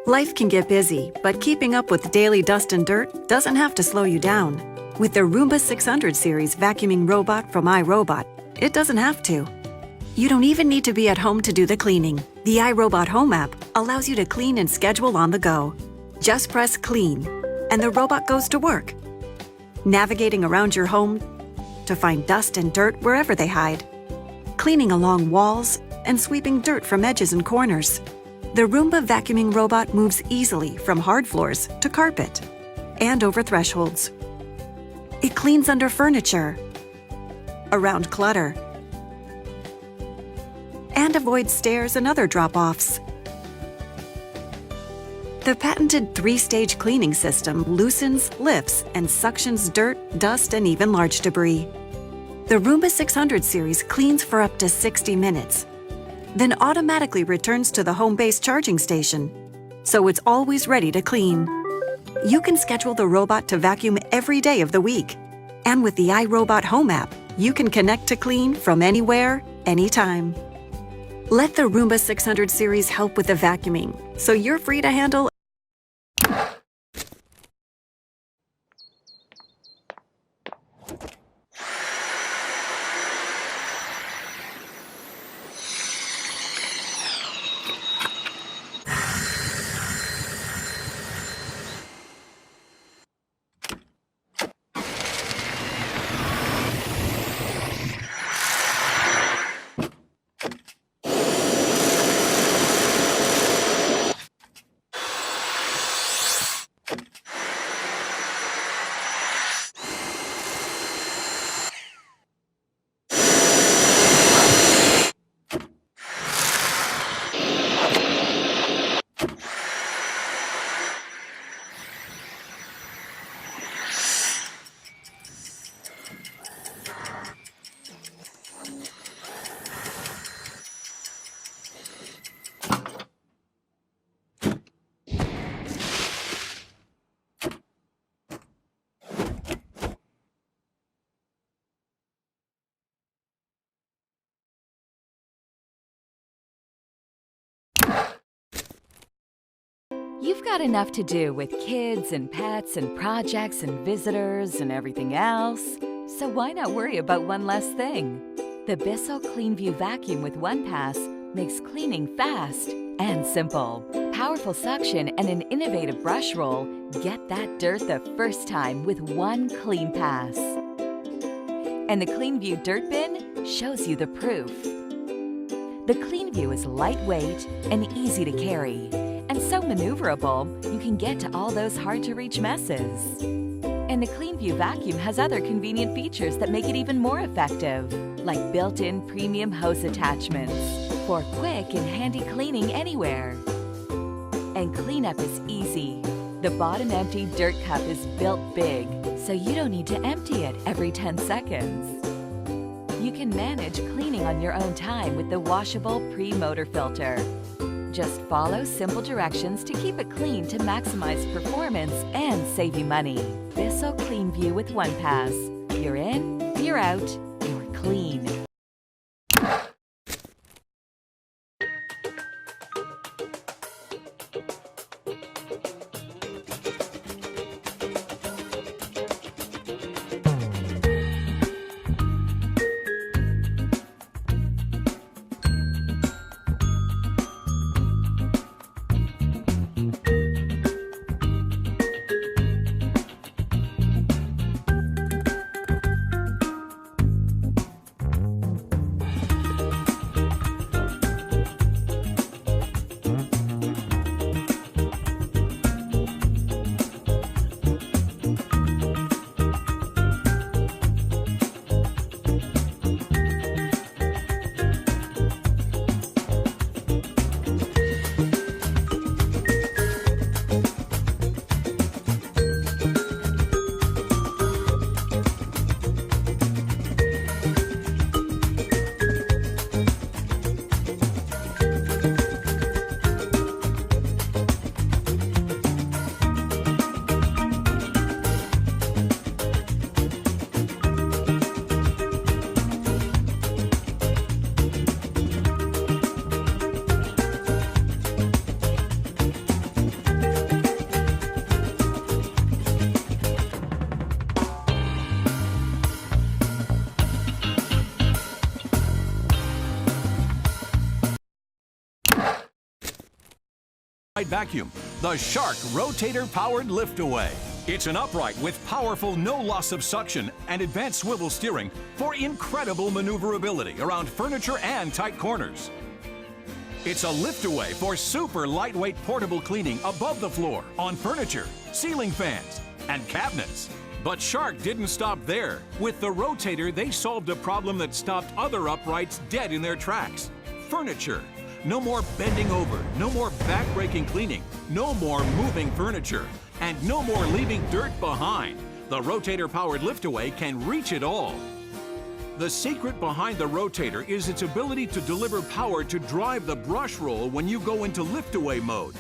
Life can get busy, but keeping up with daily dust and dirt doesn't have to slow you down. With the Roomba 600 series vacuuming robot from iRobot, it doesn't have to. You don't even need to be at home to do the cleaning. The iRobot Home app allows you to clean and schedule on the go. Just press Clean, and the robot goes to work, navigating around your home to find dust and dirt wherever they hide, cleaning along walls and sweeping dirt from edges and corners. The Roomba vacuuming robot moves easily from hard floors to carpet and over thresholds. It cleans under furniture, around clutter, and avoids stairs and other drop-offs. The patented 3-stage cleaning system loosens, lifts, and suctions dirt, dust, and even large debris. The Roomba 600 series cleans for up to 60 minutes, then automatically returns to the home-based charging station, so it's always ready to clean. You can schedule the robot to vacuum every day of the week. And with the iRobot Home app, you can connect to clean from anywhere, anytime. Let the Roomba 600 series help with the vacuuming, so you're free to handle. You've got enough to do with kids and pets and projects and visitors and everything else, so why not worry about one less thing? The Bissell CleanView vacuum with OnePass makes cleaning fast and simple. Powerful suction and an innovative brush roll get that dirt the first time with one clean pass. And the CleanView dirt bin shows you the proof. The CleanView is lightweight and easy to carry, and so maneuverable, you can get to all those hard-to-reach messes. And the CleanView vacuum has other convenient features that make it even more effective, like built-in premium hose attachments for quick and handy cleaning anywhere. And cleanup is easy. The bottom empty dirt cup is built big, so you don't need to empty it every 10 seconds. You can manage cleaning on your own time with the washable pre-motor filter. Just follow simple directions to keep it clean to maximize performance and save you money. Bissell CleanView with OnePass. You're in, you're out, you're clean. vacuum, the Shark rotator-powered lift-away. It's an upright with powerful no loss of suction and advanced swivel steering for incredible maneuverability around furniture and tight corners. It's a lift-away for super lightweight portable cleaning above the floor, on furniture, ceiling fans, and cabinets. But Shark didn't stop there. With the rotator, they solved a problem that stopped other uprights dead in their tracks. Furniture. No more bending over, no more back-breaking cleaning, no more moving furniture, and no more leaving dirt behind. The rotator-powered lift-away can reach it all. The secret behind the rotator is its ability to deliver power to drive the brush roll when you go into lift-away mode.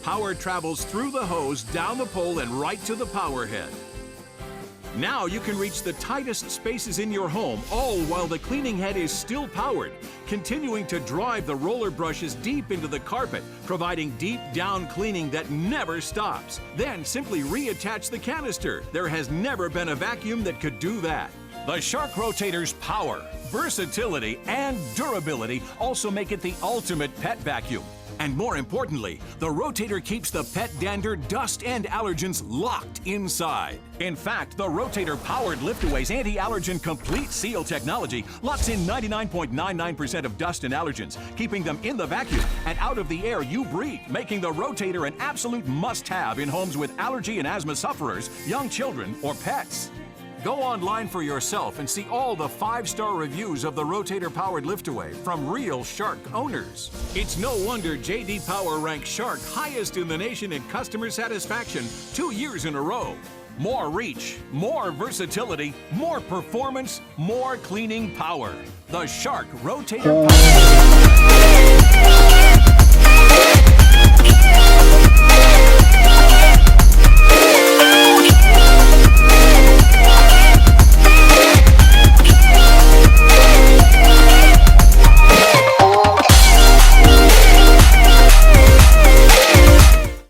Power travels through the hose, down the pole, and right to the power head. Now you can reach the tightest spaces in your home, all while the cleaning head is still powered, continuing to drive the roller brushes deep into the carpet, providing deep down cleaning that never stops. Then simply reattach the canister. There has never been a vacuum that could do that. The Shark Rotator's power, versatility, and durability also make it the ultimate pet vacuum. And more importantly, the rotator keeps the pet dander, dust, and allergens locked inside. In fact, the rotator-powered lift-away's anti-allergen complete seal technology locks in 99.99% of dust and allergens, keeping them in the vacuum and out of the air you breathe, making the rotator an absolute must-have in homes with allergy and asthma sufferers, young children, or pets. Go online for yourself and see all the 5-star reviews of the rotator-powered lift-away from real Shark owners. It's no wonder J.D. Power ranks Shark highest in the nation in customer satisfaction 2 years in a row. More reach, more versatility, more performance, more cleaning power. The Shark Rotator-Powered